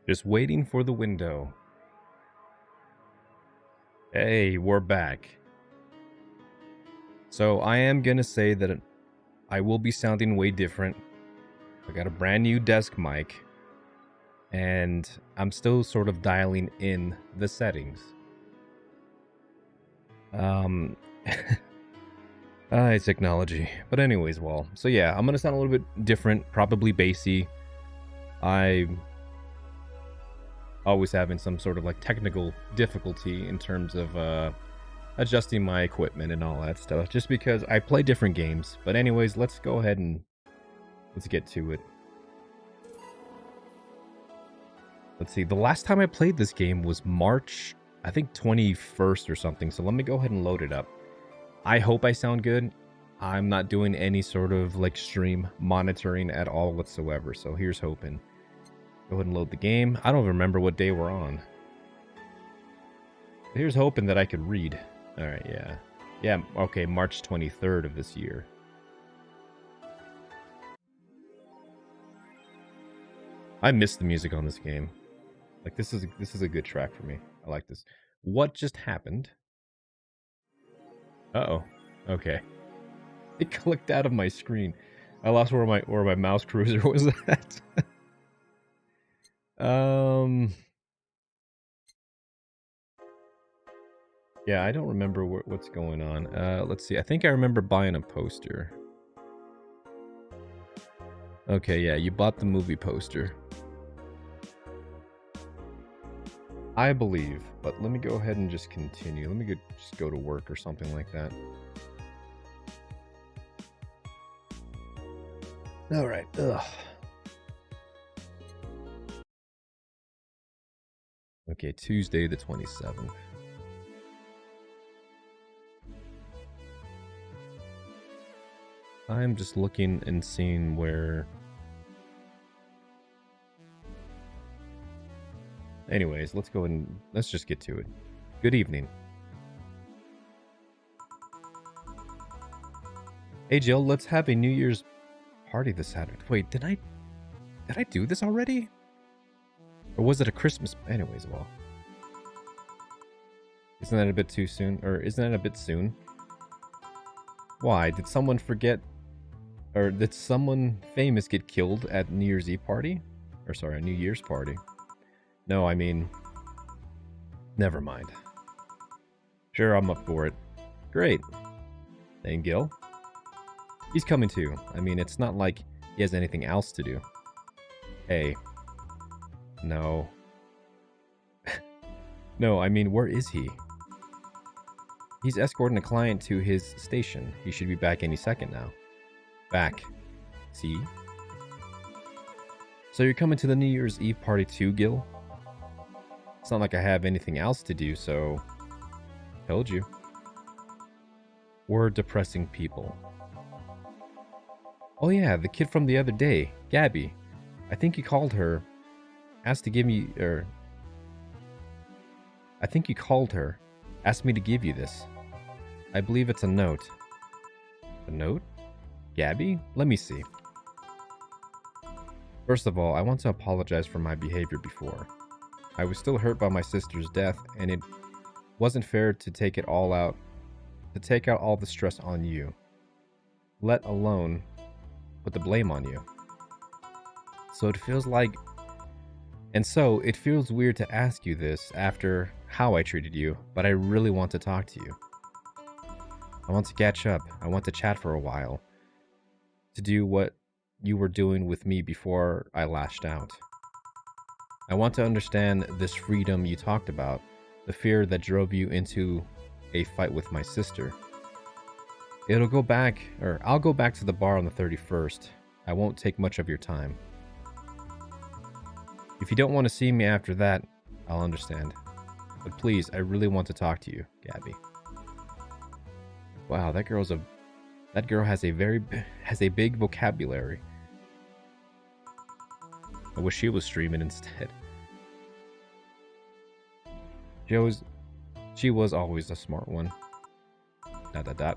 Just waiting for the window. Hey, we're back. So I am gonna say that I will be sounding way different. I got a brand new desk mic, and I'm still sort of dialing in the settings. It's technology. But anyways, well, so yeah, I'm gonna sound a little bit different, probably bassy. I always having some sort of like technical difficulty in terms of adjusting my equipment and all that stuff, just because I play different games. But anyways, let's go ahead and let's get to it. Let's see, the last time I played this game was March, I think 21st or something, so let me go ahead and load it up. I hope I sound good. I'm not doing any sort of like stream monitoring at all whatsoever, so here's hoping. Go ahead and load the game. I don't remember what day we're on. Here's hoping that I could read. Alright, yeah. Yeah, okay, March 23rd of this year. I miss the music on this game. Like, this is a good track for me. I like this. What just happened? Uh-oh. Okay. It clicked out of my screen. I lost where my mouse cursor was at. Yeah, I don't remember what's going on. Let's see. I think I remember buying a poster. Okay, yeah, you bought the movie poster. I believe, but let me go ahead and just continue. Let me just go to work or something like that. All right. Ugh. Okay, Tuesday the 27th. I'm just looking and seeing where... Anyways, let's go ahead and let's just get to it. Good evening. Hey Jill, let's have a New Year's party this Saturday. Wait, did I do this already? Or was it a Christmas? Anyways, well. Isn't that a bit too soon? Or isn't that a bit soon? Why? Did someone forget? Or did someone famous get killed at New Year's Eve party? Or sorry, a New Year's party. No, I mean... Never mind. Sure, I'm up for it. Great. And Gil? He's coming too. I mean, it's not like he has anything else to do. Hey. No. No, I mean, where is he? He's escorting a client to his station. He should be back any second now. Back. See? So you're coming to the New Year's Eve party too, Gil? It's not like I have anything else to do, so... Told you. We're depressing people. Oh yeah, the kid from the other day, Gabby. I think you called her. Asked to give me... I think you called her. Asked me to give you this. I believe it's a note. A note? Gabby? Let me see. First of all, I want to apologize for my behavior before. I was still hurt by my sister's death, and it wasn't fair to take it all out, to take out all the stress on you, let alone put the blame on you. So it feels weird to ask you this after how I treated you, but I really want to talk to you. I want to catch up. I want to chat for a while. To do what you were doing with me before I lashed out. I want to understand this freedom you talked about, the fear that drove you into a fight with my sister. I'll go back to the bar on the 31st. I won't take much of your time. If you don't want to see me after that, I'll understand. But please, I really want to talk to you, Gabby. Wow, that girl has a big vocabulary. I wish she was streaming instead. She was always a smart one. ... The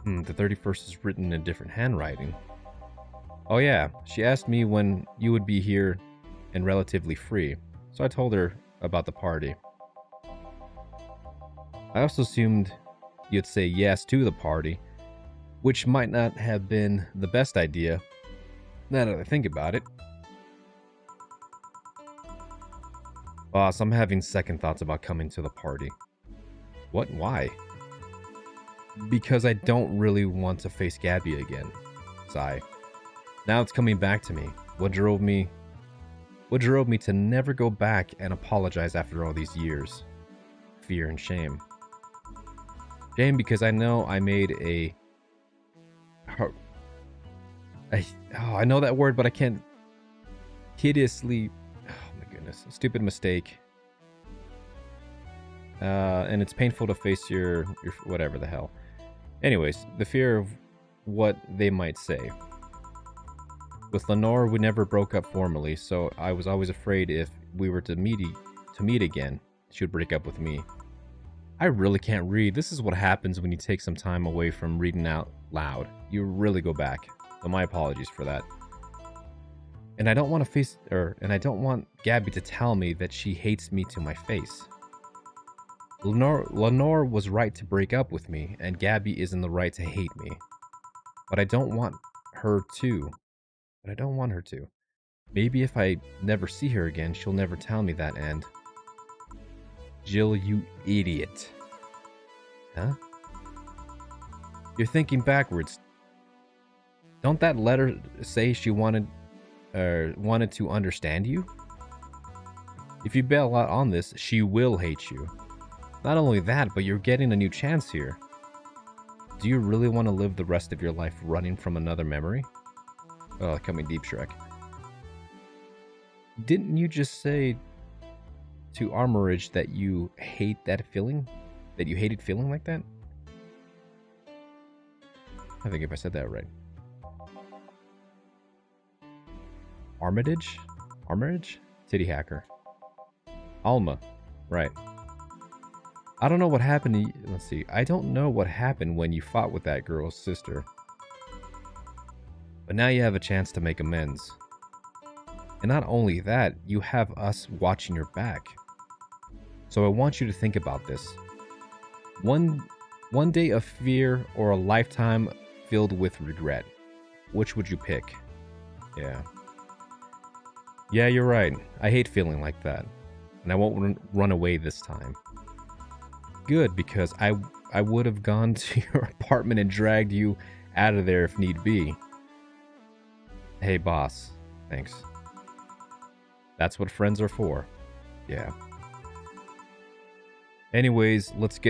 31st is written in a different handwriting. Oh yeah, she asked me when you would be here and relatively free, so I told her about the party. I also assumed you'd say yes to the party, which might not have been the best idea, now that I think about it. Boss, I'm having second thoughts about coming to the party. What? Why? Because I don't really want to face Gabby again. Sigh. Now it's coming back to me. What drove me to never go back and apologize after all these years? Fear and shame. Shame because I know I made a... I know that word, but I can't... hideously... Oh my goodness. Stupid mistake. And it's painful to face your whatever the hell. Anyways, the fear of what they might say. With Lenore, we never broke up formally, so I was always afraid if we were to meet again, she would break up with me. I really can't read. This is what happens when you take some time away from reading out loud. You really go back. So my apologies for that. And I don't want I don't want Gabby to tell me that she hates me to my face. Lenore was right to break up with me, and Gabby is in the right to hate me. But I don't want her to. Maybe if I never see her again, she'll never tell me that, and... Jill, you idiot. Huh? You're thinking backwards. Don't that letter say she wanted to understand you? If you bail out on this, she will hate you. Not only that, but you're getting a new chance here. Do you really want to live the rest of your life running from another memory? Oh, coming deep, Shrek. Didn't you just say to Armorage that you hate that feeling? That you hated feeling like that? I think if I said that right. Armitage? Armorage? Titty hacker. Alma. Right. I don't know what happened to you. Let's see. I don't know what happened when you fought with that girl's sister. But now you have a chance to make amends. And not only that, you have us watching your back. So I want you to think about this. One day of fear or a lifetime filled with regret. Which would you pick? Yeah. Yeah, you're right. I hate feeling like that. And I won't run away this time. Good, because I would have gone to your apartment and dragged you out of there if need be. Hey, boss. Thanks. That's what friends are for. Yeah. Anyways, let's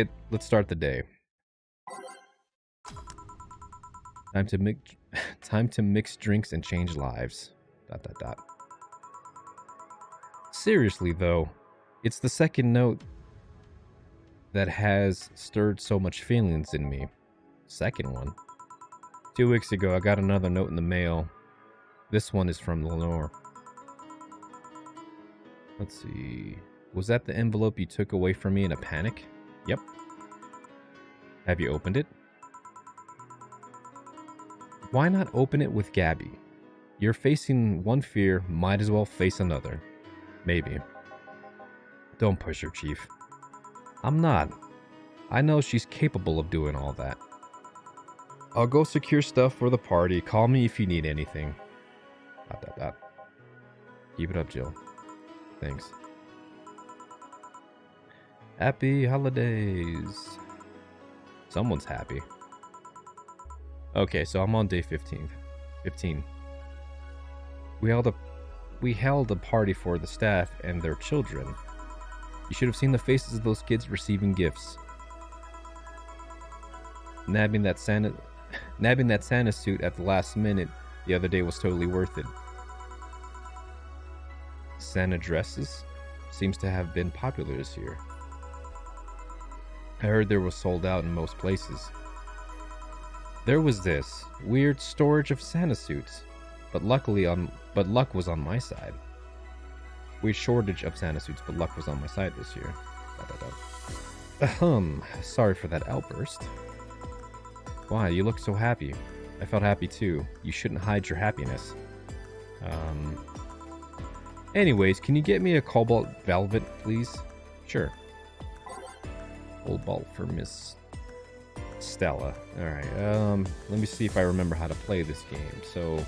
start the day. Time to mix drinks and change lives. ... Seriously though, it's the second note that has stirred so much feelings in me. Second one. 2 weeks ago, I got another note in the mail. This one is from Lenore. Let's see. Was that the envelope you took away from me in a panic? Yep. Have you opened it? Why not open it with Gabby? You're facing one fear, might as well face another. Maybe. Don't push her, Chief. I'm not. I know she's capable of doing all that. I'll go secure stuff for the party. Call me if you need anything. ... Keep it up, Jill. Thanks. Happy holidays. Someone's happy. Okay, so I'm on day 15. We held a party for the staff and their children. You should have seen the faces of those kids receiving gifts. Nabbing that Santa suit at the last minute the other day was totally worth it. Santa dresses seems to have been popular this year. I heard they were sold out in most places. There was this weird storage of Santa suits, but luck was on my side. Weird shortage of Santa suits, but luck was on my side this year. Sorry for that outburst. Why? You look so happy. I felt happy too. You shouldn't hide your happiness. Anyways, can you get me a cobalt velvet, please? Sure. Cobalt for Miss Stella. Alright, let me see if I remember how to play this game. So...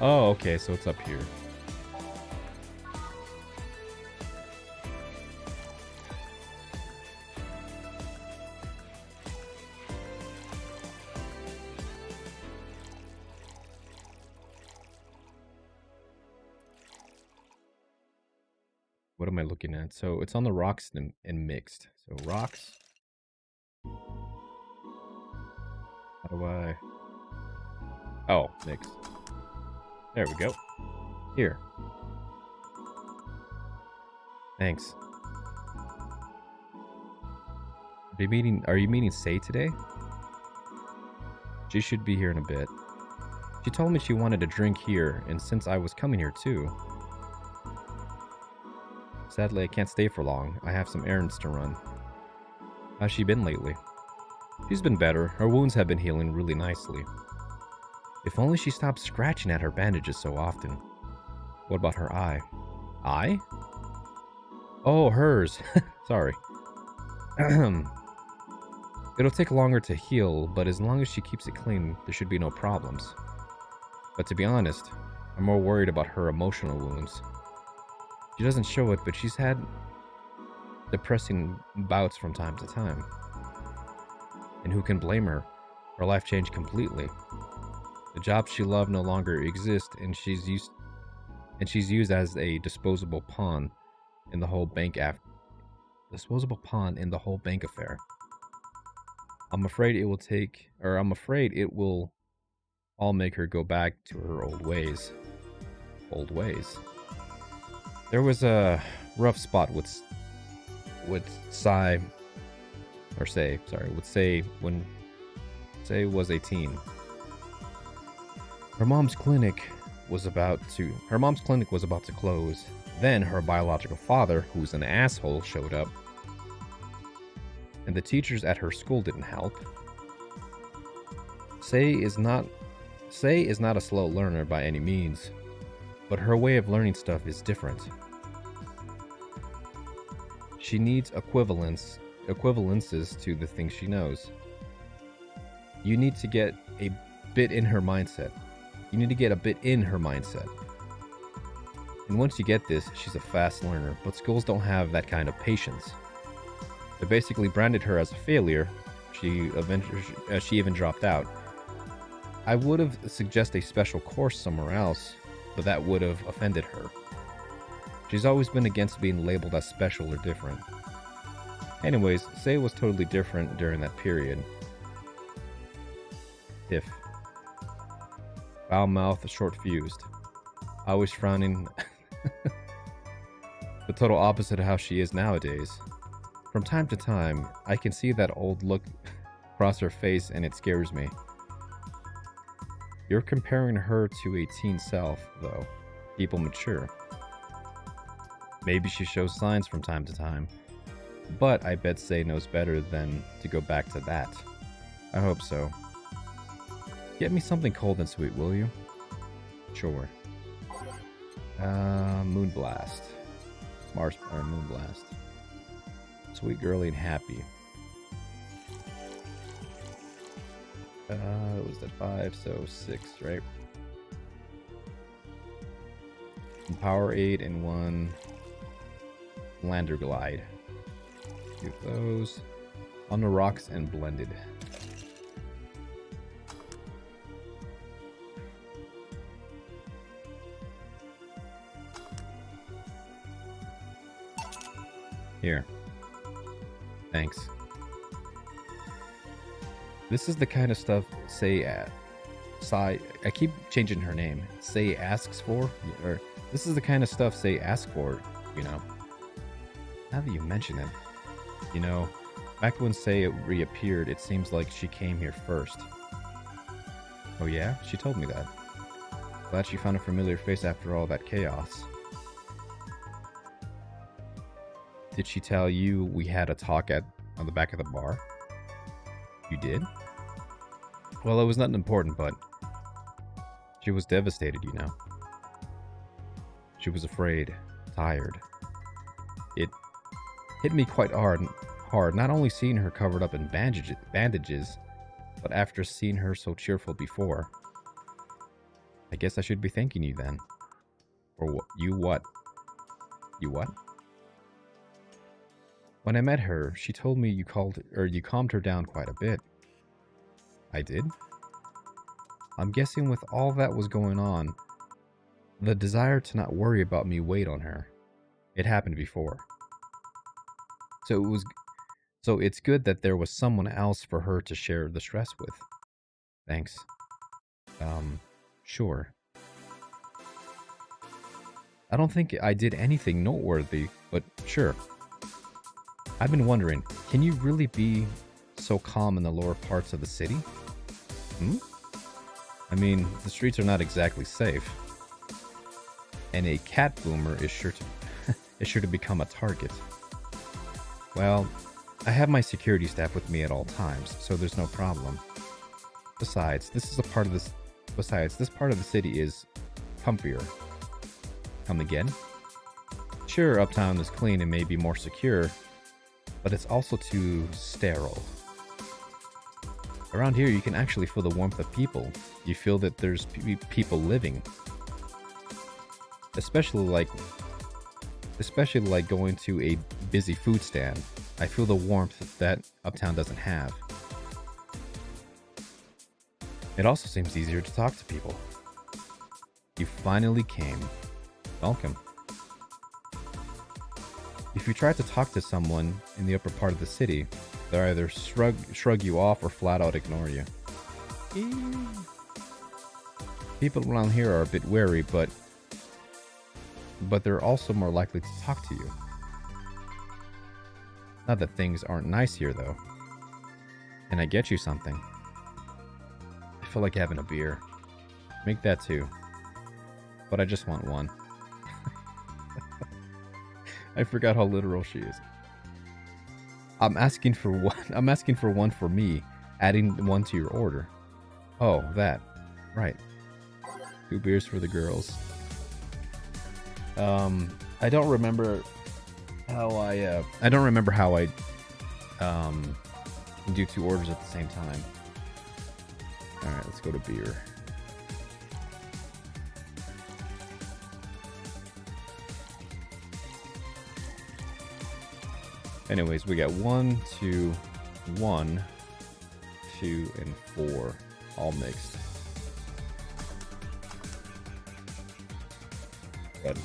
oh, okay, so it's up here. What am I looking at? So it's on the rocks and mixed. So rocks. How do I... oh, mixed. There we go. Here. Thanks. Are you meeting Say today? She should be here in a bit. She told me she wanted a drink here, and since I was coming here too. Sadly, I can't stay for long. I have some errands to run. How's she been lately? She's been better. Her wounds have been healing really nicely. If only she stopped scratching at her bandages so often. What about her eye? Eye? Oh, hers. Sorry. It'll take longer to heal, but as long as she keeps it clean, there should be no problems. But to be honest, I'm more worried about her emotional wounds. She doesn't show it, but she's had depressing bouts from time to time. And who can blame her? Her life changed completely. The job she loved no longer exists, and she's used as a disposable pawn in the whole bank affair. I'm afraid it will all make her go back to her old ways. There was a rough spot with Say when Say was 18. Her mom's clinic was about to close. Then her biological father, who's an asshole, showed up. And the teachers at her school didn't help. Say is not a slow learner by any means, but her way of learning stuff is different. She needs equivalences to the things she knows. You need to get a bit in her mindset. And once you get this, she's a fast learner, but schools don't have that kind of patience. They basically branded her as a failure. She even dropped out. I would have suggested a special course somewhere else, but that would have offended her. She's always been against being labeled as special or different. Anyways, Say was totally different during that period. If foul mouth, short fused, always frowning. The total opposite of how she is nowadays. From time to time, I can see that old look across her face and it scares me. You're comparing her to a teen self, though. People mature. Maybe she shows signs from time to time, but I bet Say knows better than to go back to that. I hope so. Get me something cold and sweet, will you? Sure. Moonblast. Moonblast. Sweet, girly, and happy. It was at 5, so 6, right? And Powerade and 1 Lander Glide. Two of those. On the rocks and blended. Here. Thanks. This is the kind of stuff I keep changing her name. Say asks for, or this is the kind of stuff Say asks for, you know. Now that you mention it, you know, back when Say reappeared, it seems like she came here first. Oh yeah? She told me that. Glad she found a familiar face after all that chaos. Did she tell you we had a talk on the back of the bar? You did? Well, it was nothing important, but She was devastated, you know. She was afraid, tired. It hit me quite hard, not only seeing her covered up in bandages, but after seeing her so cheerful before. I guess I should be thanking you then. Or what? You what? You what? When I met her, she told me you calmed her down quite a bit. I did? I'm guessing with all that was going on, the desire to not worry about me weighed on her. It happened before. So it's good that there was someone else for her to share the stress with. Thanks. Sure. I don't think I did anything noteworthy, but sure. I've been wondering, can you really be so calm in the lower parts of the city? I mean, the streets are not exactly safe. And a cat boomer is sure to become a target. Well, I have my security staff with me at all times, so there's no problem. Besides, this part of the city is comfier. Come again? Sure, uptown is clean and may be more secure, but it's also too sterile. Around here, you can actually feel the warmth of people. You feel that there's people living. Especially like going to a busy food stand. I feel the warmth that uptown doesn't have. It also seems easier to talk to people. You finally came. Welcome. If you try to talk to someone in the upper part of the city, they'll either shrug you off or flat out ignore you. People around here are a bit wary, but they're also more likely to talk to you. Not that things aren't nice here, though. Can I get you something? I feel like having a beer. Make that too. But I just want one. I forgot how literal she is. I'm asking for one. I'm asking for one for me, adding one to your order. Oh, that. Right. 2 beers for the girls. I don't remember how I do 2 orders at the same time. All right, let's go to beer. Anyways, we got 1, 2, 1, 2, and 4 all mixed. Good.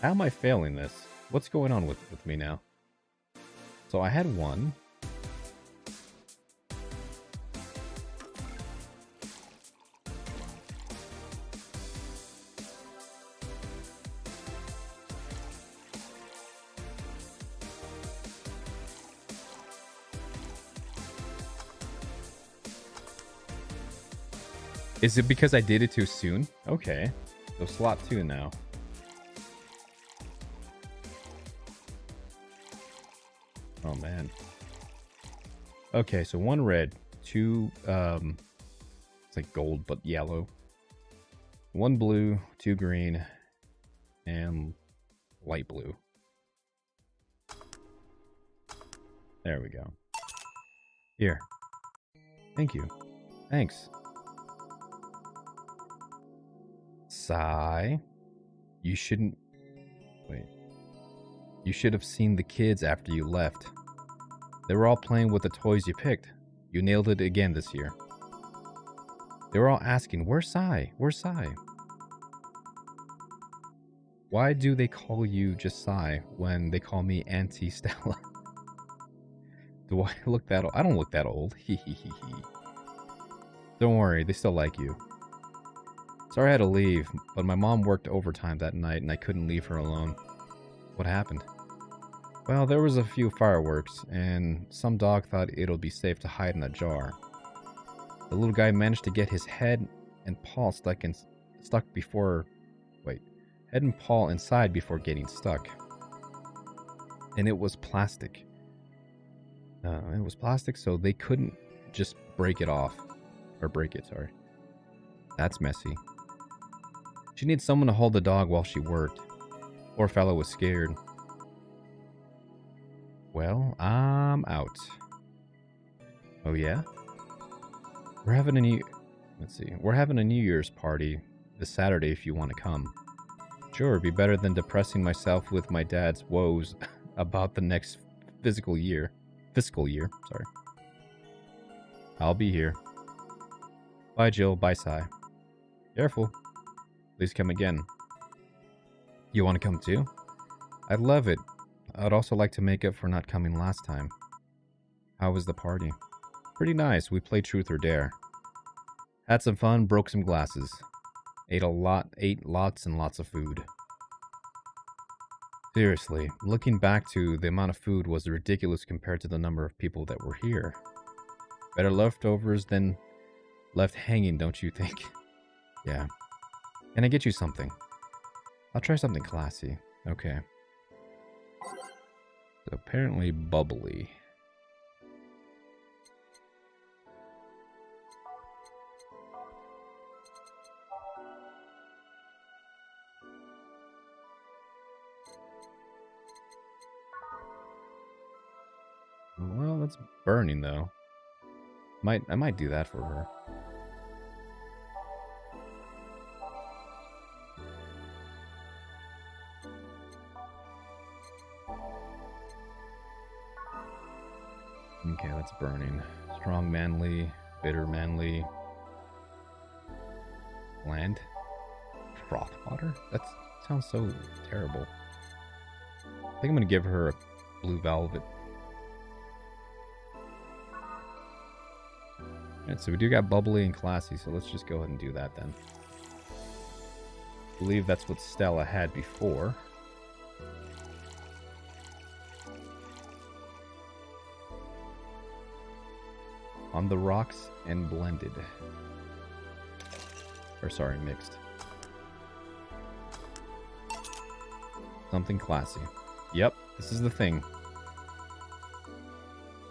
How am I failing this? What's going on with me now? So I had 1. Is it because I did it too soon? Okay. So slot 2 now. Oh man. Okay, so 1 red, 2 it's like gold but yellow. 1 blue, 2 green, and light blue. There we go. Here. Thank you. Thanks. Sigh. You shouldn't... Wait. You should have seen the kids after you left. They were all playing with the toys you picked. You nailed it again this year. They were all asking, where's Sai? Where's Sai? Why do they call you just Sai when they call me Auntie Stella? Do I look that old? I don't look that old. Don't worry, they still like you. Sorry I had to leave, but my mom worked overtime that night and I couldn't leave her alone. What happened? Well, there was a few fireworks, and some dog thought it'll be safe to hide in a jar. The little guy managed to get his head and paw head and paw inside before getting stuck. And it was plastic. So they couldn't just break it off. Or break it, sorry. That's messy. She needed someone to hold the dog while she worked. Poor fellow was scared. Well, I'm out. Oh yeah? We're having a New Year's party this Saturday if you want to come. Sure, it'd be better than depressing myself with my dad's woes about the next fiscal year, sorry. I'll be here. Bye, Jill. Bye, Sai. Careful. Please come again. You want to come too? I'd love it. I'd also like to make up for not coming last time. How was the party? Pretty nice. We played Truth or Dare. Had some fun, broke some glasses. Ate lots and lots of food. Seriously, looking back to the amount of food was ridiculous compared to the number of people that were here. Better leftovers than left hanging, don't you think? Yeah. Can I get you something? I'll try something classy. Okay. So apparently bubbly. Well, that's burning though. I might do that for her. Okay, that's burning. Strong, manly, bitter, manly. Bland. Froth water? That sounds so terrible. I think I'm gonna give her a blue velvet. Alright, so we do got bubbly and classy, so let's just go ahead and do that then. I believe that's what Stella had before. On the rocks and blended. Or sorry, mixed. Something classy. Yep, this is the thing.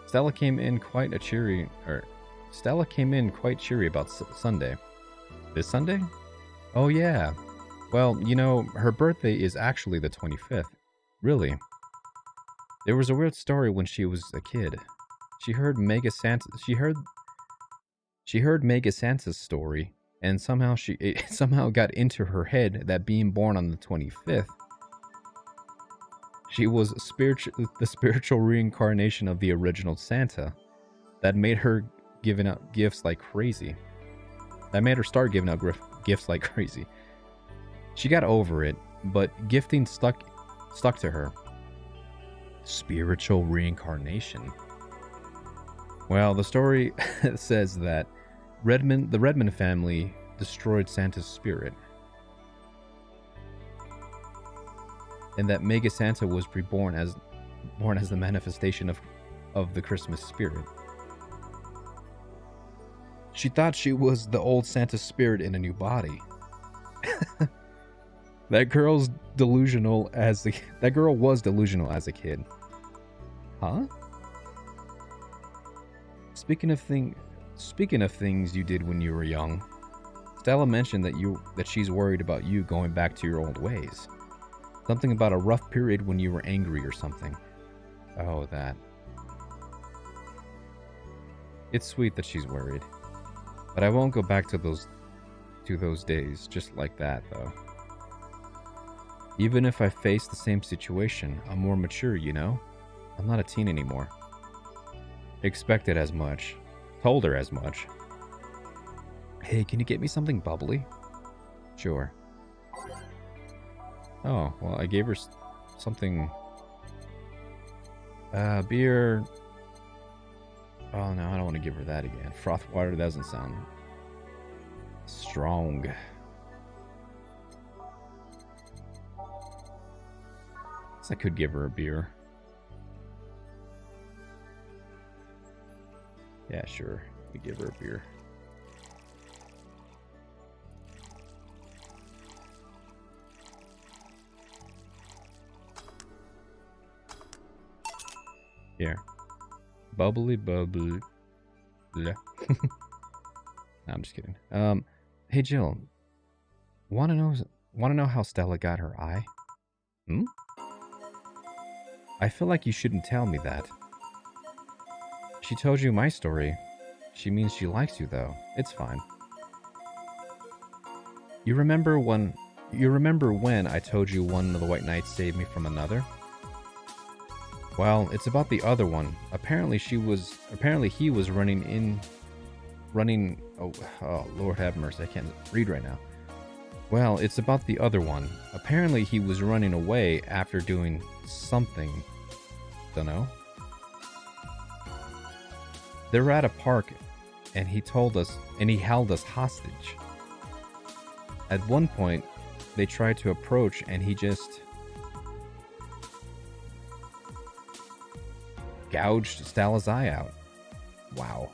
Stella came in quite cheery about Sunday. This Sunday? Oh yeah. Well, you know, her birthday is actually the 25th. Really? There was a weird story when she was a kid. She heard Mega Santa's story, and somehow it somehow got into her head that being born on the 25th, she was the spiritual reincarnation of the original Santa. That made her giving out gifts like crazy. That made her start giving out gifts like crazy. She got over it, but gifting stuck to her. Spiritual reincarnation. Well, the story says that the Redmond family destroyed Santa's spirit, and that Mega Santa was reborn as the manifestation of the Christmas spirit. She thought she was the old Santa spirit in a new body. That girl was delusional as a kid. Huh? Speaking of things you did when you were young, Stella mentioned that she's worried about you going back to your old ways. Something about a rough period when you were angry or something. Oh, that. It's sweet that she's worried. But I won't go back to those days just like that, though. Even if I face the same situation, I'm more mature, you know? I'm not a teen anymore. Expected as much. Told her as much. Hey, can you get me something bubbly? Sure. Oh, well, I gave her something... beer... Oh, no, I don't want to give her that again. Froth water doesn't sound... strong. I could give her a beer. Yeah, sure. We give her a beer. Here. Bubbly bubbly. No, I'm just kidding. Hey Jill. Wanna know how Stella got her eye? Hmm? I feel like you shouldn't tell me that. She told you my story. She means she likes you though. It's fine. You remember when I told you one of the White Knights saved me from another? Well, it's about the other one. Apparently he was running. Oh, Lord have mercy, I can't read right now. Well, it's about the other one. Apparently he was running away after doing something. Dunno. They were at a park and he held us hostage. At one point, they tried to approach and he just gouged Stella's eye out. Wow.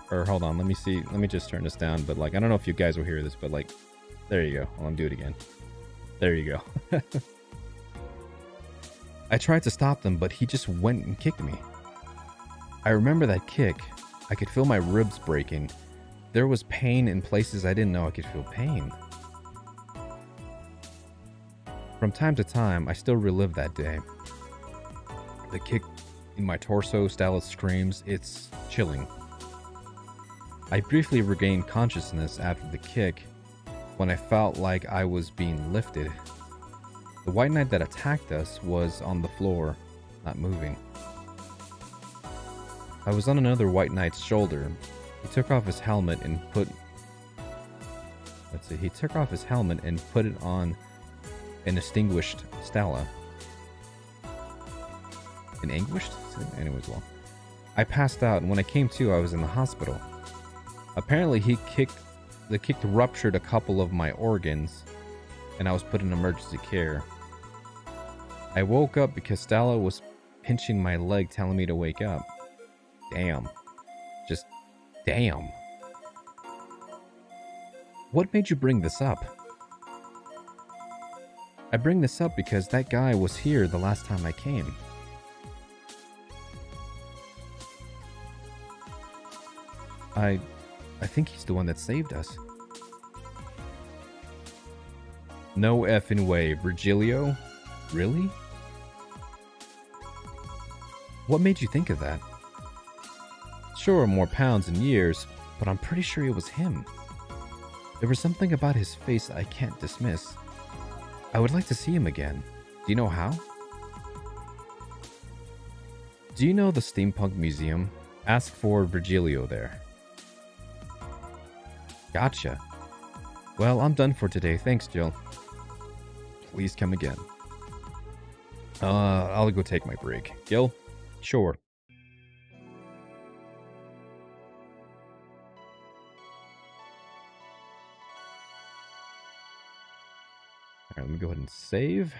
Or hold on, let me see. Let me just turn this down. But like, I don't know if you guys will hear this, but like, there you go. I'll do it again. There you go. I tried to stop them, but he just went and kicked me. I remember that kick. I could feel my ribs breaking. There was pain in places I didn't know I could feel pain. From time to time, I still relive that day. The kick in my torso, Stella's screams, it's chilling. I briefly regained consciousness after the kick when I felt like I was being lifted. The White Knight that attacked us was on the floor, not moving. I was on another White Knight's shoulder. He took off his helmet and put it on an extinguished Stella. An anguished? Anyways, well. I passed out, and when I came to, I was in the hospital. Apparently, the kick ruptured a couple of my organs, and I was put in emergency care. I woke up because Stella was pinching my leg, telling me to wake up. Damn. Just damn. What made you bring this up? I bring this up because that guy was here the last time I came. I think he's the one that saved us. No effing way, Virgilio? Really? What made you think of that? Sure, more pounds and years, but I'm pretty sure it was him. There was something about his face I can't dismiss. I would like to see him again. Do you know how? Do you know the Steampunk Museum? Ask for Virgilio there. Gotcha. Well, I'm done for today. Thanks, Jill. Please come again. I'll go take my break. Gil? Sure. Alright, let me go ahead and save.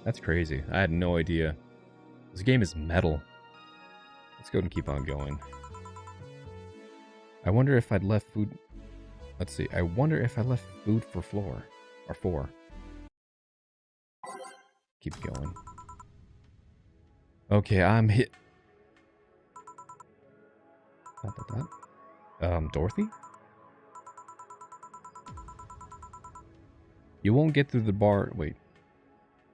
That's crazy. I had no idea. This game is metal. Let's go and keep on going. I wonder if I'd left food... Let's see. I wonder if I left food for floor. Or 4. Keep going. Okay, I'm hit... Dorothy? You won't get through the bar... Wait.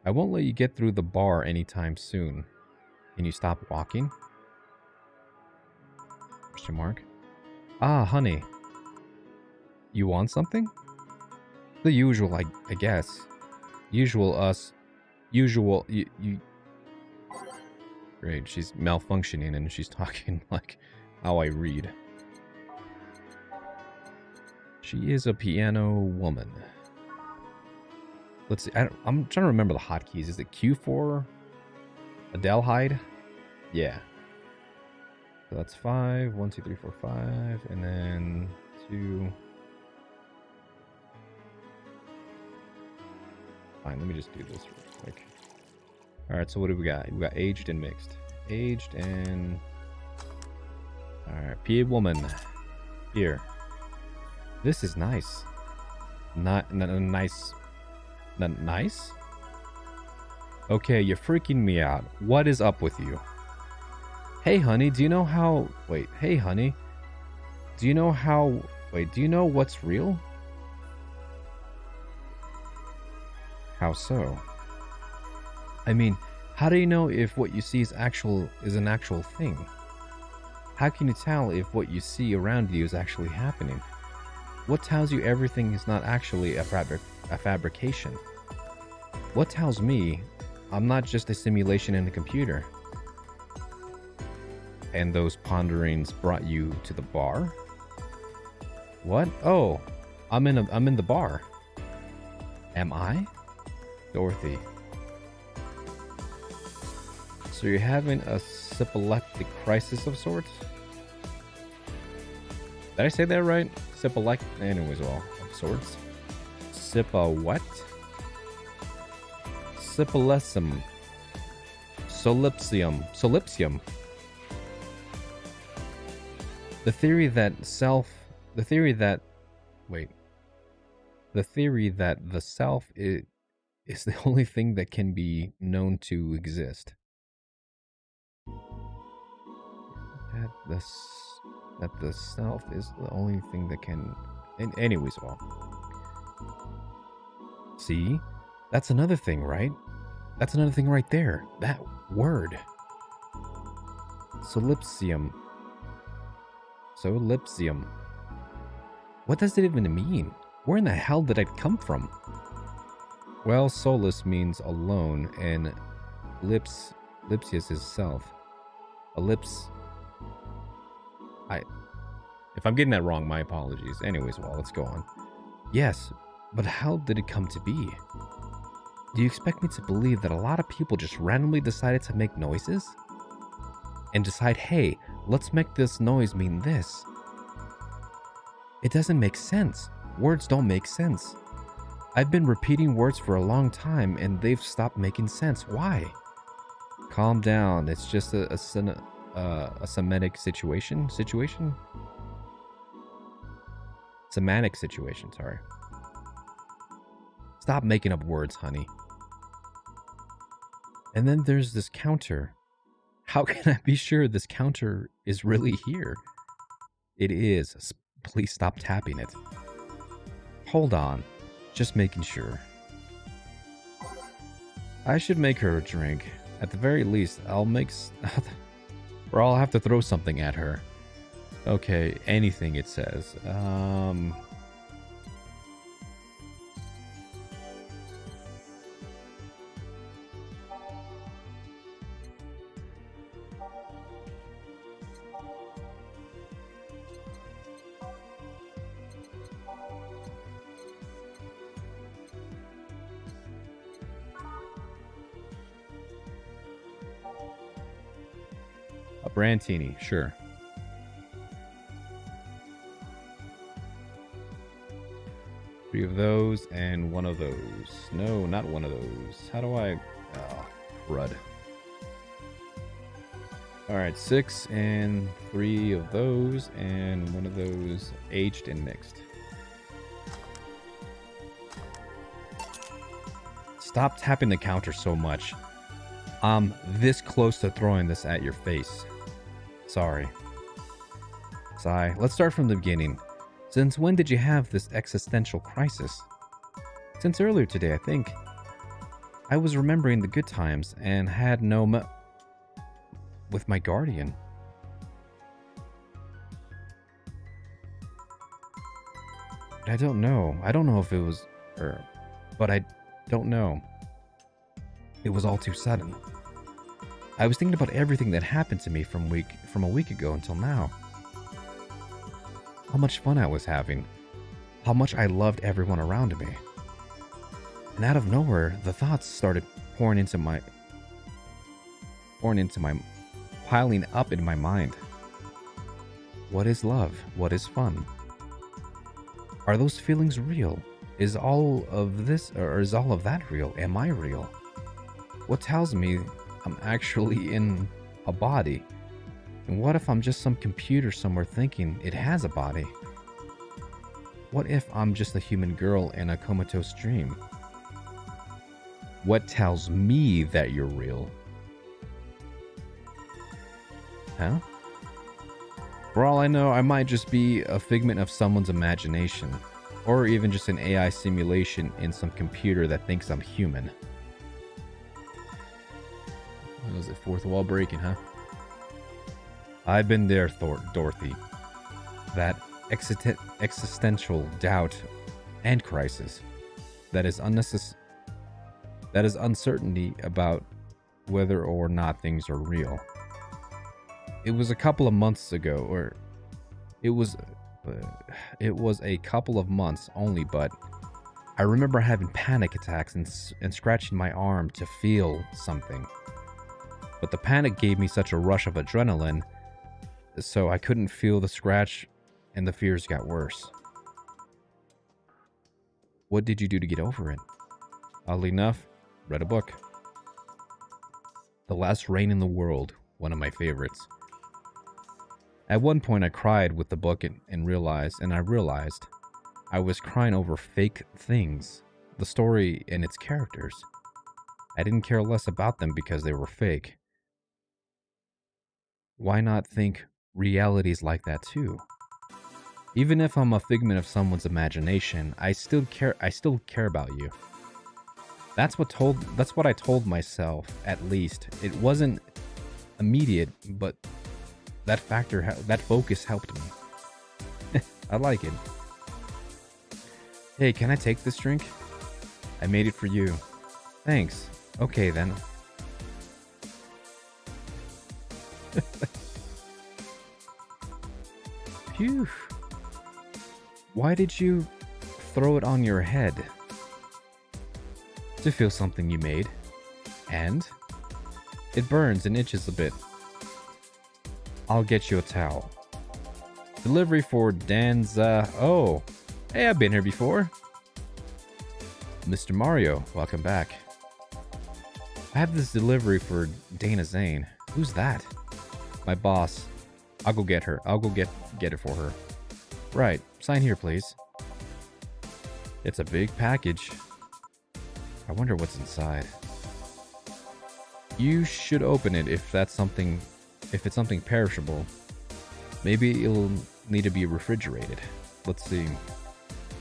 I won't let you get through the bar anytime soon. Can you stop walking? Question mark. Ah, honey. You want something? The usual, I guess. Usual us. Usual... You... Great, she's malfunctioning and she's talking like how I read. She is a piano woman. Let's see. I'm trying to remember the hotkeys. Is it Q4? Adelheid? Yeah. So that's 5. 1, 2, 3, 4, 5. And then 2. Fine, let me just do this real quick. Alright, so what do we got? We got aged and mixed. Aged and... Alright, PA woman. Here. This is nice. Not nice. Nice? Okay, you're freaking me out. What is up with you? Hey, honey, do you know how... Wait, hey, honey. Do you know how... Wait, do you know what's real? How so? I mean, how do you know if what you see is an actual thing? How can you tell if what you see around you is actually happening? What tells you everything is not actually a fabrication? What tells me I'm not just a simulation in a computer? And those ponderings brought you to the bar? What? Oh, I'm in the bar. Am I? Dorothy. So you're having a syphilitic crisis of sorts? Did I say that right? Syphilitic? Anyways, well, of sorts. What? Syphilism. Solipsium. The theory that the self is the only thing that can be known to exist. That the self is the only thing that can... Anyways, well. See? That's another thing, right? That's another thing right there. That word. Solipsium. What does it even mean? Where in the hell did it come from? Well, solus means alone, and lipsius is self. Ellipse... If I'm getting that wrong, my apologies. Anyways, well, let's go on. Yes, but how did it come to be? Do you expect me to believe that a lot of people just randomly decided to make noises? And decide, hey, let's make this noise mean this? It doesn't make sense. Words don't make sense. I've been repeating words for a long time and they've stopped making sense. Why? Calm down. It's just a semantic situation? Semantic situation, sorry. Stop making up words, honey. And then there's this counter. How can I be sure this counter is really here? It is. Please stop tapping it. Hold on. Just making sure. I should make her a drink. At the very least, I'll make... or I'll have to throw something at her. Okay, anything it says. A Brantini, sure. Three of those and one of those. No, not one of those. How do I... Oh, crud. Alright, 6 and 3 of those and one of those aged and mixed. Stop tapping the counter so much. I'm this close to throwing this at your face. Sorry. Sigh. Let's start from the beginning. Since when did you have this existential crisis? Since earlier today, I think. I was remembering the good times and had no with my guardian. But I don't know. I don't know if it was her, but I don't know. It was all too sudden. I was thinking about everything that happened to me from a week ago until now. How much fun I was having. How much I loved everyone around me. And out of nowhere, the thoughts started piling up in my mind. What is love? What is fun? Are those feelings real? Is all of this, or is all of that real? Am I real? What tells me I'm actually in a body? And what if I'm just some computer somewhere thinking it has a body? What if I'm just a human girl in a comatose dream? What tells me that you're real? Huh? For all I know, I might just be a figment of someone's imagination, or even just an AI simulation in some computer that thinks I'm human. What was it, fourth wall breaking, huh? I've been there, Dorothy. That existential doubt and crisis. That is uncertainty about whether or not things are real. It was a couple of months ago, or it was a couple of months only, but I remember having panic attacks and scratching my arm to feel something. But the panic gave me such a rush of adrenaline, so I couldn't feel the scratch, and the fears got worse. What did you do to get over it? Oddly enough, read a book. The Last Rain in the World, one of my favorites. At one point I cried with the book and realized I was crying over fake things, the story and its characters. I didn't care less about them because they were fake. Why not think reality's like that too? Even if I'm a figment of someone's imagination, I still care about you. That's what I told myself, at least. It wasn't immediate, but that focus helped me. I like it. Hey, can I take this drink? I made it for you. Thanks. Okay then. Phew. Why did you throw it on your head? To feel something you made. And? It burns and itches a bit. I'll get you a towel. Delivery for Dan's, oh. Hey, I've been here before. Mr. Mario, welcome back. I have this delivery for Dana Zane. Who's that? My boss. I'll go get her. I'll go get it for her. Right. Sign here, please. It's a big package. I wonder what's inside. You should open it if it's something perishable. Maybe it'll need to be refrigerated. Let's see.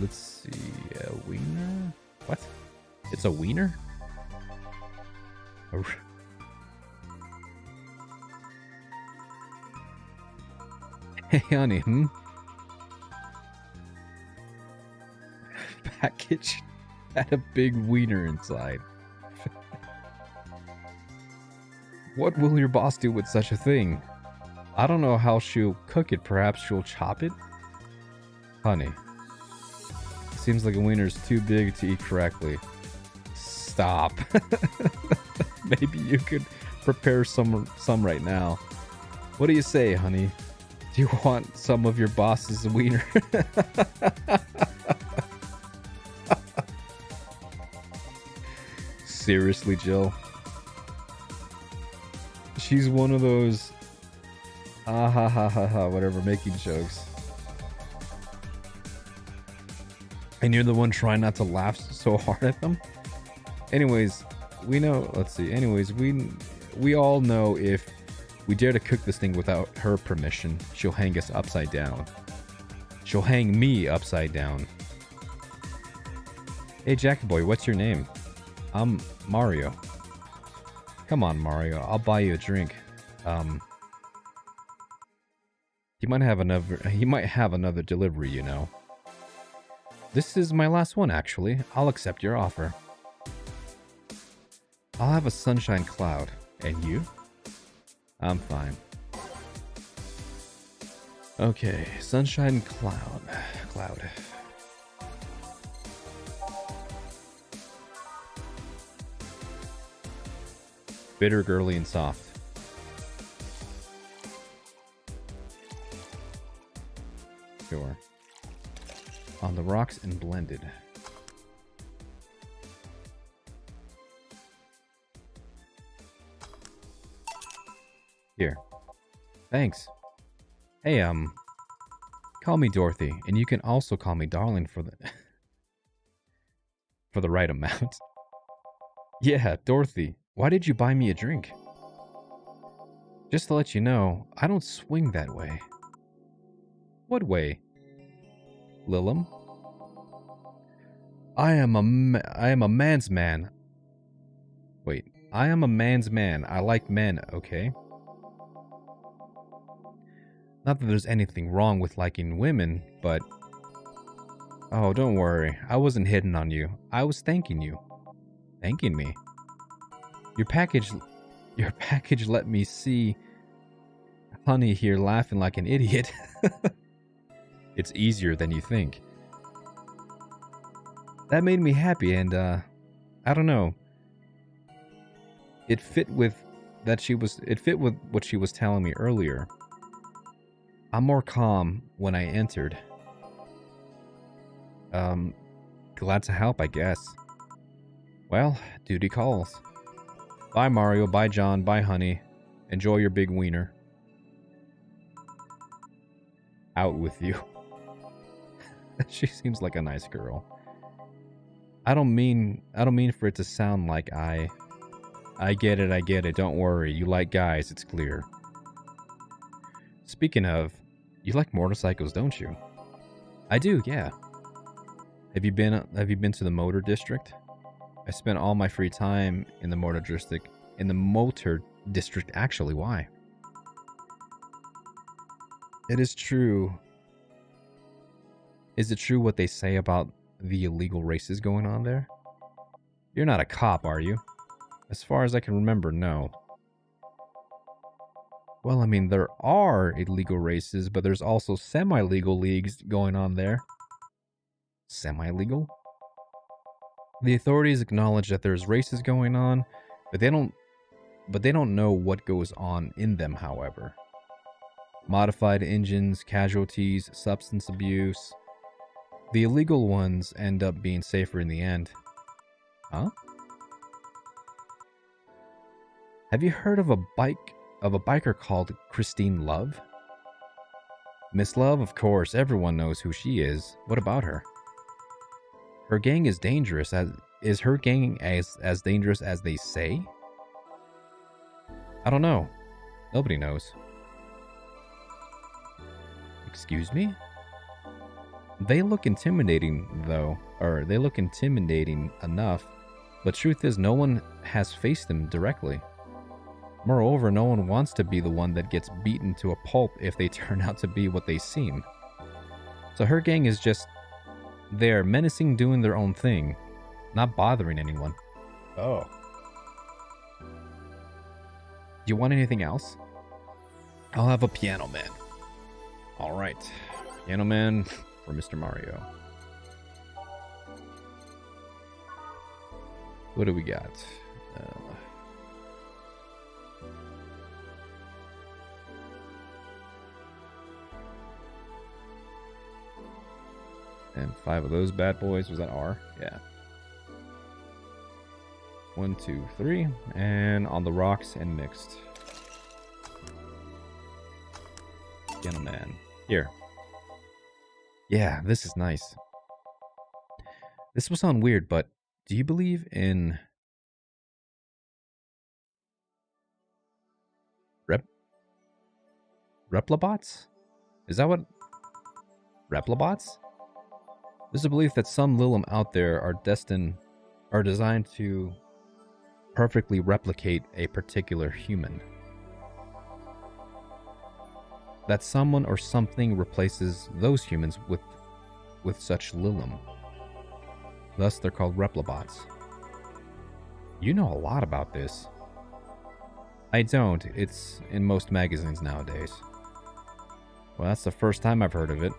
A wiener? What? It's a wiener? Hey, honey, Package had a big wiener inside. What will your boss do with such a thing? I don't know how she'll cook it. Perhaps she'll chop it? Honey. Seems like a wiener's too big to eat correctly. Stop. Maybe you could prepare some right now. What do you say, honey? Do you want some of your boss's wiener? Seriously, Jill? She's one of those whatever, making jokes. And you're the one trying not to laugh so hard at them? Anyways, we know, let's see. Anyways, we all know if we dare to cook this thing without her permission, she'll hang us upside down. She'll hang me upside down. Hey, Jackie boy, what's your name? I'm Mario. Come on, Mario. I'll buy you a drink. He might have another delivery, you know. This is my last one, actually. I'll accept your offer. I'll have a sunshine cloud. And you? I'm fine. Okay, sunshine cloud. Bitter, girly, and soft. On the rocks and blended. Here. Thanks. Hey, call me Dorothy, and you can also call me darling for the for the right amount. Yeah, Dorothy, why did you buy me a drink? Just to let you know, I don't swing that way. What way? Lilum? I am a man's man. Wait, I am a man's man. I like men, okay? Not that there's anything wrong with liking women, but... Oh, don't worry. I wasn't hitting on you. I was thanking you. Thanking me? Your package let me see Honey here laughing like an idiot. It's easier than you think. That made me happy, and I don't know. It fit with what she was telling me earlier. I'm more calm when I entered. Glad to help, I guess. Well, duty calls. Bye, Mario. Bye, John. Bye, Honey. Enjoy your big wiener. Out with you. She seems like a nice girl. I don't mean for it to sound like I get it. Don't worry. You like guys, it's clear. Speaking of, you like motorcycles, don't you? I do, yeah. Have you been to the motor district? I spent all my free time in the motor district. Actually, why? It is true. Is it true what they say about the illegal races going on there? You're not a cop, are you? As far as I can remember, no. Well, I mean, there are illegal races, but there's also semi-legal leagues going on there. Semi-legal? The authorities acknowledge that there's races going on, but they don't know what goes on in them, however. Modified engines, casualties, substance abuse. The illegal ones end up being safer in the end. Huh? Have you heard of a biker called Christine Love? Miss Love, of course, everyone knows who she is. What about her? Her gang is dangerous. Is her gang as dangerous as they say? I don't know. Nobody knows. Excuse me? They look intimidating, though. Or they look intimidating enough. But truth is, no one has faced them directly. Moreover, no one wants to be the one that gets beaten to a pulp if they turn out to be what they seem. So her gang is just there, menacing, doing their own thing, not bothering anyone. Oh. Do you want anything else? I'll have a piano man. Alright. Piano man for Mr. Mario. What do we got? And 5 of those bad boys. Was that R? Yeah. 1, 2, 3. And on the rocks and mixed. Piano man. Here. Yeah, this is nice. This will sound weird, but do you believe in replibots? Is that what? Replibots? There's a belief that some Lilum out there are designed to perfectly replicate a particular human. That someone or something replaces those humans with such Lilum. Thus, they're called replibots. You know a lot about this. I don't. It's in most magazines nowadays. Well, that's the first time I've heard of it.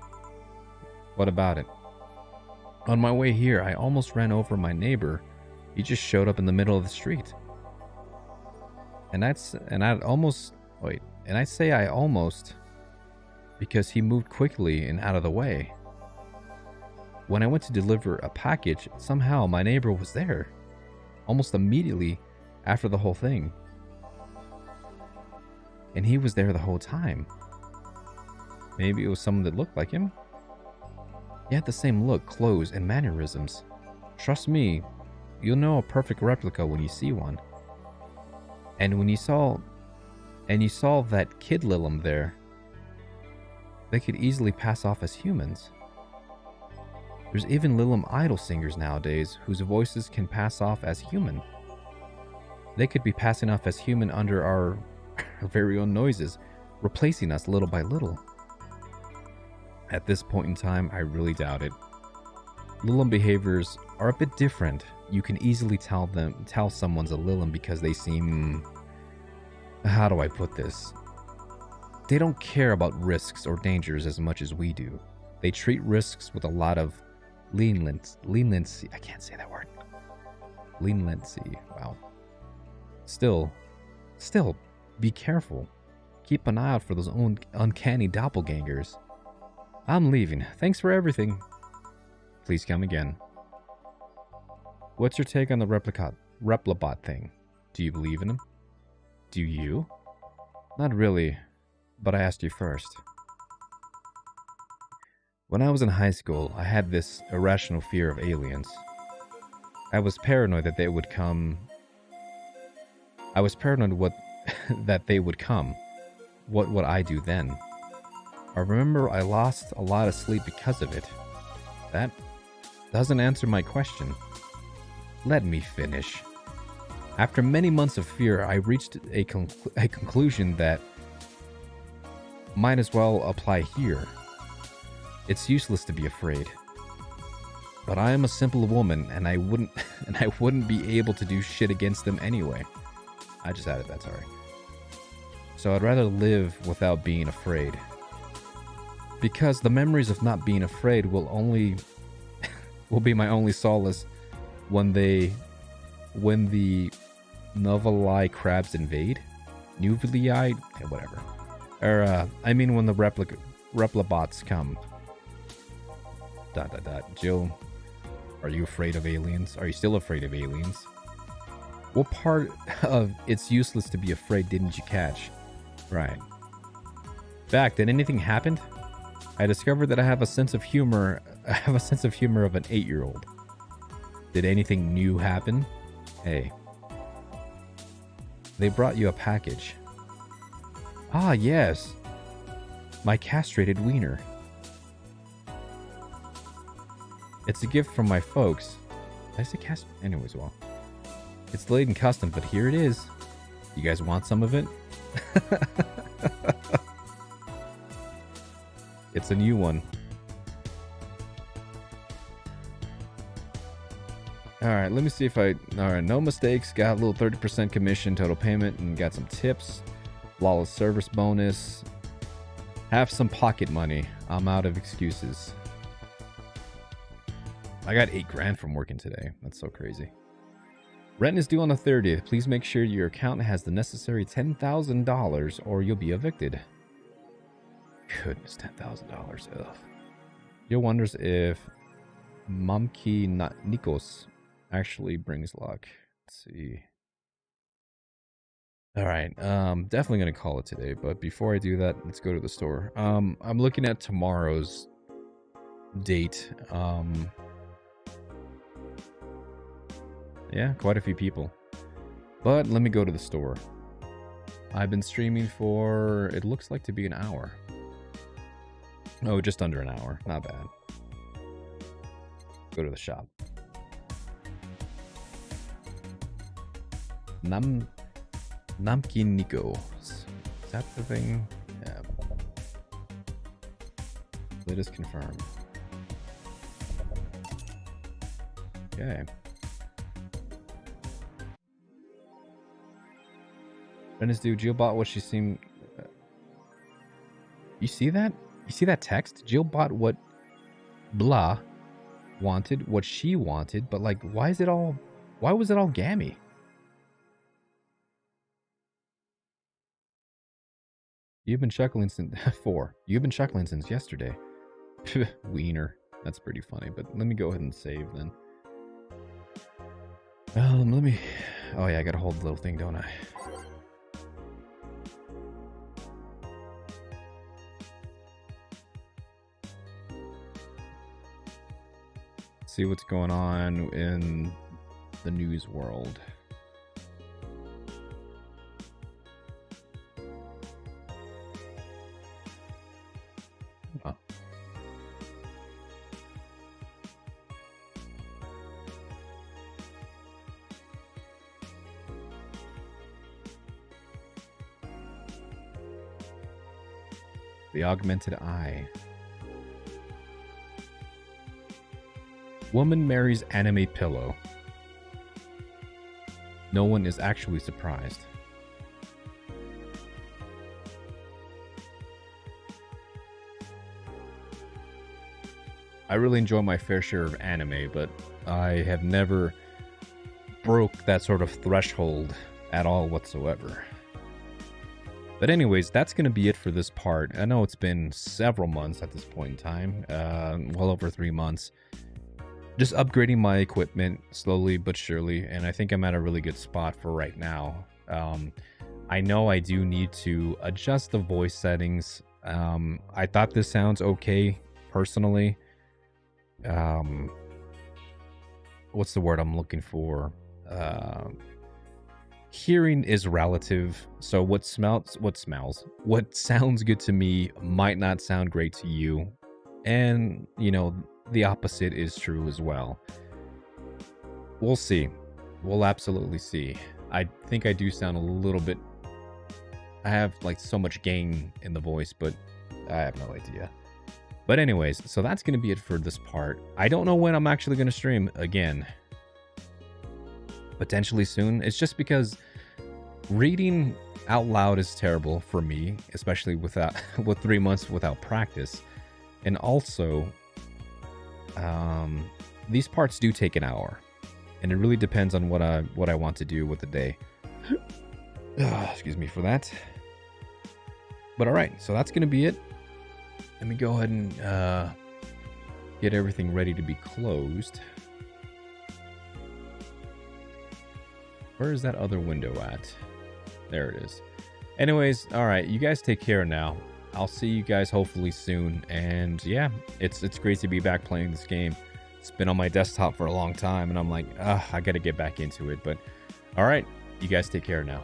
What about it? On my way here, I almost ran over my neighbor. He just showed up in the middle of the street. And I say I almost because he moved quickly and out of the way. when I went to deliver a package, somehow my neighbor was there. Almost immediately after the whole thing. And he was there the whole time. Maybe it was someone that looked like him? He had the same look, clothes, and mannerisms. Trust me, you'll know a perfect replica when you see one. And when you saw that kid Lilum there, they could easily pass off as humans. There's even Lilum idol singers nowadays whose voices can pass off as human. They could be passing off as human under our very own noises, replacing us little by little. At this point in time, I really doubt it. Lilum behaviors are a bit different. You can easily tell someone's a Lilum because they seem... How do I put this? They don't care about risks or dangers as much as we do. They treat risks with a lot of leniency. I can't say that word. Leniency. Wow. Still, be careful. Keep an eye out for those uncanny doppelgangers. I'm leaving. Thanks for everything. Please come again. What's your take on the Replibot thing? Do you believe in him? Do you? Not really, but I asked you first. When I was in high school, I had this irrational fear of aliens. I was paranoid that they would come. That they would come. What would I do then? I remember I lost a lot of sleep because of it. That doesn't answer my question. Let me finish. After many months of fear, I reached a conclusion that might as well apply here. It's useless to be afraid. But I am a simple woman, and I wouldn't be able to do shit against them anyway. I just added that, sorry. So I'd rather live without being afraid. Because the memories of not being afraid will be my only solace when the Novelii crabs invade. Nuvilii, whatever. Or when the Replibots come. ... Jill, are you afraid of aliens? Are you still afraid of aliens? What part of it's useless to be afraid didn't you catch? Right. Back, did anything happen? I discovered that I have a sense of humor. I have a sense of humor of an 8-year-old. Did anything new happen? Hey. They brought you a package. Ah, yes. My castrated wiener. It's a gift from my folks. Did I say cast? Anyways, well. It's laid in custom, but here it is. You guys want some of it? It's a new one. Alright, let me see if I... Alright, no mistakes. Got a little 30% commission, total payment, and got some tips. Flawless service bonus. Have some pocket money. I'm out of excuses. I got $8,000 from working today. That's so crazy. Rent is due on the 30th. Please make sure your account has the necessary $10,000 or you'll be evicted. Goodness, $10,000. Ugh. Jill wonders if Momki Nikos actually brings luck. Let's see. All right, definitely gonna call it today. But before I do that, let's go to the store. I'm looking at tomorrow's date. Yeah, quite a few people. But let me go to the store. I've been streaming for, it looks like to be an hour. Oh, just under an hour. Not bad. Go to the shop. Namkin Nikos. Is that the thing? Yeah. Let us confirm. Okay. Venice dude, Jill bought what she seemed... You see that? You see that text? Jill bought what blah wanted, what she wanted, but like, why was it all gammy? You've been chuckling since... 4. You've been chuckling since yesterday. Wiener. That's pretty funny, but let me go ahead and save then. Let me... Oh yeah, I gotta hold the little thing, don't I? See what's going on in the news world. Oh. The augmented eye. Woman marries anime pillow. No one is actually surprised. I really enjoy my fair share of anime, but I have never broke that sort of threshold at all whatsoever. But anyways, that's going to be it for this part. I know it's been several months at this point in time, well over 3 months. Just upgrading my equipment slowly but surely, and I think I'm at a really good spot for right now. I know I do need to adjust the voice settings. I thought this sounds okay, personally. What's the word I'm looking for? Hearing is relative, so what sounds good to me might not sound great to you, and you know, the opposite is true as well. We'll see. We'll absolutely see. I think I do sound a little bit... I have like so much gain in the voice, but I have no idea. But anyways, so that's going to be it for this part. I don't know when I'm actually going to stream again. Potentially soon. It's just because reading out loud is terrible for me, especially with 3 months without practice. And also... these parts do take an hour, and it really depends on what I want to do with the day. Excuse me for that. But all right, so that's gonna be it. Let me go ahead and get everything ready to be closed. Where is that other window at? There it is. Anyways, all right, you guys take care now. I'll see you guys hopefully soon. And yeah, it's great to be back playing this game. It's been on my desktop for a long time, and I'm like, I gotta get back into it. But all right, you guys take care now.